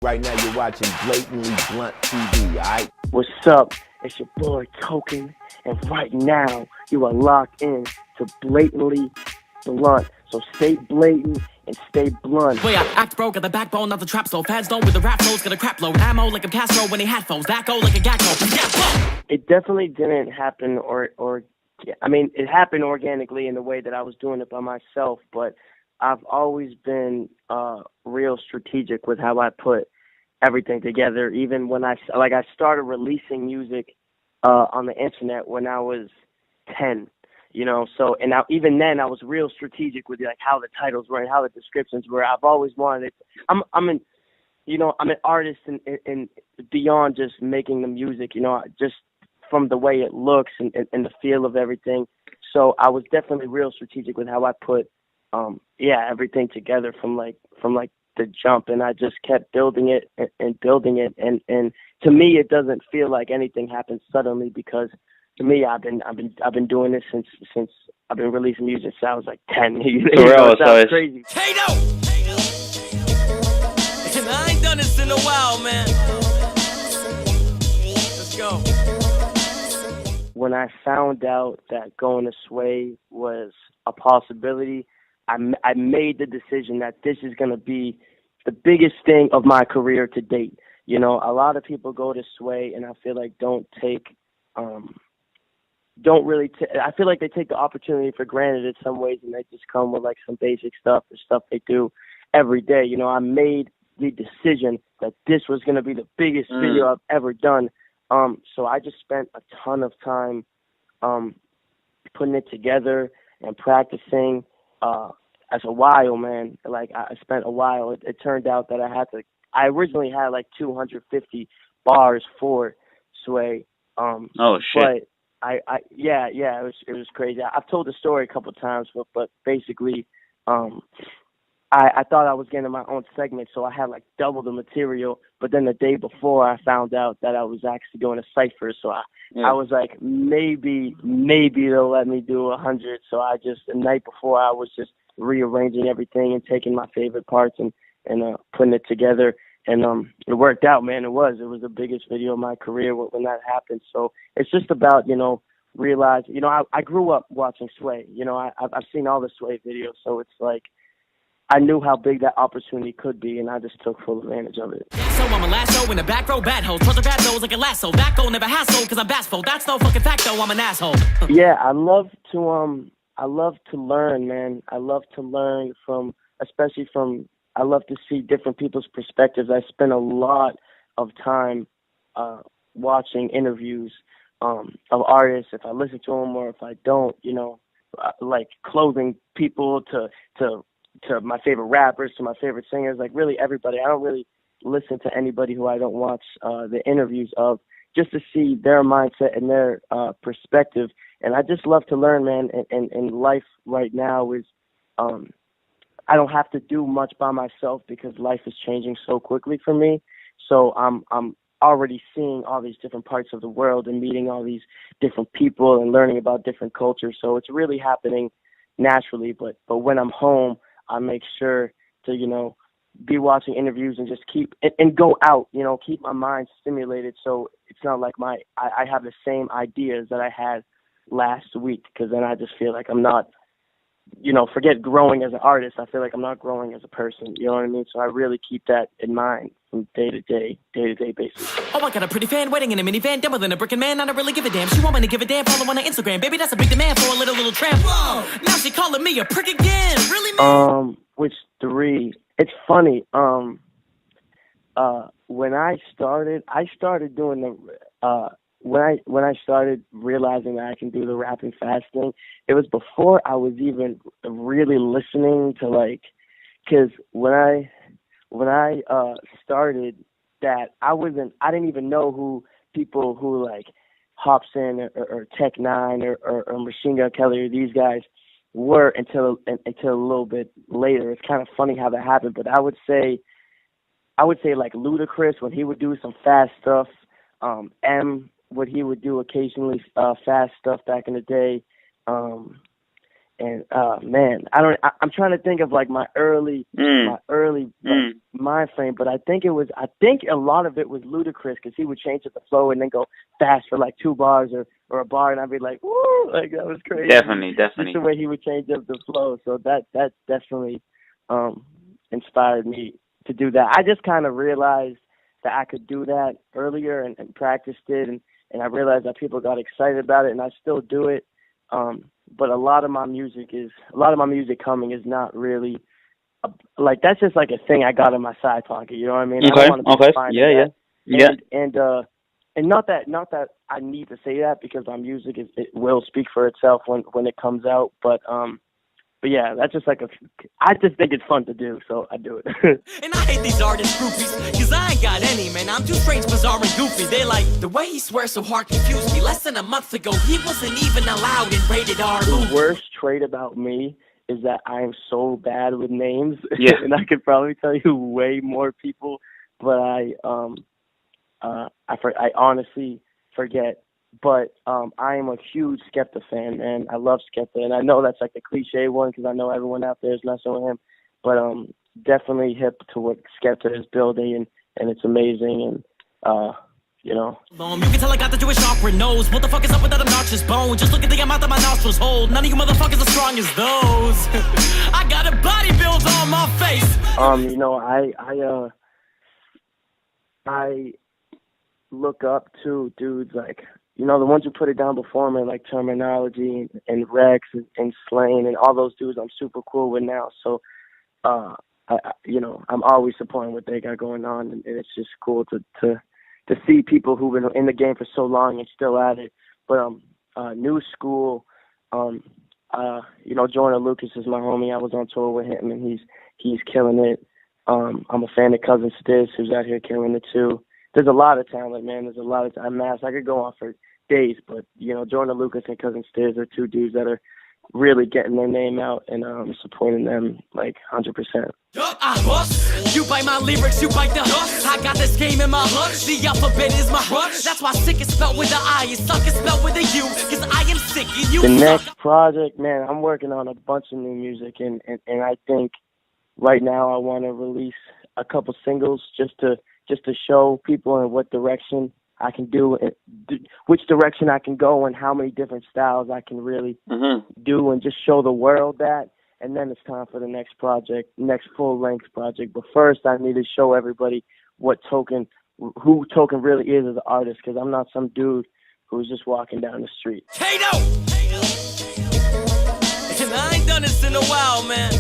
Right now you're watching Blatantly Blunt TV, alright? What's up? It's your boy Token, and right now you are locked in to Blatantly Blunt. So stay blatant and stay blunt. Way I act broke at the backbone of the trap, so fans don't with the rap flows, get a crap load. Ammo like a Castro when he had foes, that go like a Gacko. It definitely didn't happen, it happened organically in the way that I was doing it by myself, but I've always been real strategic with how I put everything together. Even when I started releasing music on the internet when I was 10, So and now even then I was real strategic with like how the titles were and how the descriptions were. I've always wanted it. I'm an artist and beyond just making the music. Just from the way it looks and the feel of everything. So I was definitely real strategic with how I put everything together from the jump, and I just kept building it and building it, and to me it doesn't feel like anything happens suddenly, because to me I've been doing this since I've been releasing music since I was like 10. It sounds crazy. Hey no! I ain't done this in a while, man. Let's go. When I found out that going to Sway was a possibility, I made the decision that this is going to be the biggest thing of my career to date. A lot of people go to Sway and I feel like I feel like they take the opportunity for granted in some ways, and they just come with like some basic stuff, the stuff they do every day. I made the decision that this was going to be the biggest video I've ever done. So I just spent a ton of time putting it together and practicing. As a while, man. Like I spent a while. It turned out that I originally had like 250 bars for Sway. Oh shit. But it was crazy. I've told the story a couple of times, but basically, I thought I was getting my own segment, so I had like double the material. But then the day before, I found out that I was actually going to Cypher, so I was like, maybe they'll let me do 100. So the night before, I was just rearranging everything and taking my favorite parts and putting it together, and it worked out, man. It was the biggest video of my career when that happened. So it's just about realize I grew up watching Sway. I've seen all the Sway videos, so it's like I knew how big that opportunity could be, and I just took full advantage of it. So I'm a lasso in the back row, bad hoes. Trust a bad nose like a lasso. That goal never hassle, cause I'm bassful. That's no fucking fact though, I'm an asshole. Yeah, I love to learn, man. I love to learn I love to see different people's perspectives. I spend a lot of time watching interviews of artists, if I listen to them or if I don't, like clothing people to my favorite rappers, to my favorite singers, like really everybody. I don't really listen to anybody who I don't watch the interviews of, just to see their mindset and their perspective. And I just love to learn, man. And life right now is, I don't have to do much by myself because life is changing so quickly for me. So I'm already seeing all these different parts of the world and meeting all these different people and learning about different cultures. So it's really happening naturally. But when I'm home, I make sure to, be watching interviews and just keep and go out, keep my mind stimulated. So it's not like I have the same ideas that I had last week, because then I just feel like I'm not, forget growing as an artist. I feel like I'm not growing as a person. You know what I mean? So I really keep that in mind from day to day basis. Oh, I got a pretty fan waiting in a minivan, dumber than a brickin' man. I don't really give a damn. She want me to give a damn, follow on her Instagram. Baby, that's a big demand for a little tramp. Whoa, now she calling me a prick again. Really, man? Which 3? It's funny. When I started doing the when I started realizing that I can do the rapping fast thing, it was before I was even really listening to because when I started that, I didn't even know who people who like Hopsin or Tech Nine or Machine Gun Kelly or these guys were until a little bit later. It's kind of funny how that happened, but I would say like Ludacris, when he would do some fast stuff, what he would do occasionally, fast stuff back in the day, And man, I'm trying to think of like my early like, mind frame, but I think a lot of it was Ludacris, because he would change up the flow and then go fast for like 2 bars or a bar, and I'd be like, woo, like that was crazy. Definitely. Just the way he would change up the flow. So that definitely inspired me to do that. I just kind of realized that I could do that earlier and practiced it, and I realized that people got excited about it, and I still do it. But a lot of my music coming is not really like, that's just like a thing I got in my side pocket. You know what I mean? Okay. I don't want to be defined Yeah. And not that I need to say that, because my music it will speak for itself when it comes out. But yeah, that's just like I just think it's fun to do, so I do it. And I hate these artist groupies, cause I ain't got any, man. I'm too strange, bizarre, and goofy. They like, the way he swears so hard confused me. Less than a month ago, he wasn't even allowed in rated R. The worst trait about me is that I am so bad with names. Yeah. And I could probably tell you way more people, but I honestly forget. But I am a huge Skepta fan, man. I love Skepta, and I know that's like the cliche one, because I know everyone out there is messing with him. But definitely hip to what Skepta is building, and it's amazing. And you know, you can tell I got the Jewish awkward nose. What the fuck is up with that obnoxious bone? Just look at the amount that my nostrils hold. None of you motherfuckers as strong as those. I got a body build on my face. You know, I look up to dudes like, you know, the ones who put it down before me, like Terminology and Rex and Slain and all those dudes I'm super cool with now. So, I'm always supporting what they got going on, and it's just cool to see people who've been in the game for so long and still at it. But new school, Jordan Lucas is my homie. I was on tour with him, and he's killing it. I'm a fan of Cousin Stiz, who's out here killing it too. There's a lot of talent, man. There's a lot of ammased. I could go on for days, but Jordan Lucas and Cousin Stiz are 2 dudes that are really getting their name out, and supporting them like 100%. You bite my lyrics, you bite the I got this game in my hook. The alphabet is my rush. That's why sick is spelled with the I, and suck is spelled with a U. Cause I am sick and you. The next project, man, I'm working on a bunch of new music, and I think right now I want to release a couple singles just to show people in what direction I can do, which direction I can go, and how many different styles I can really do, and just show the world that. And then it's time for the next project, next full-length project. But first, I need to show everybody who Token really is as an artist, because I'm not some dude who's just walking down the street. Kato! And I ain't done this in a while, man.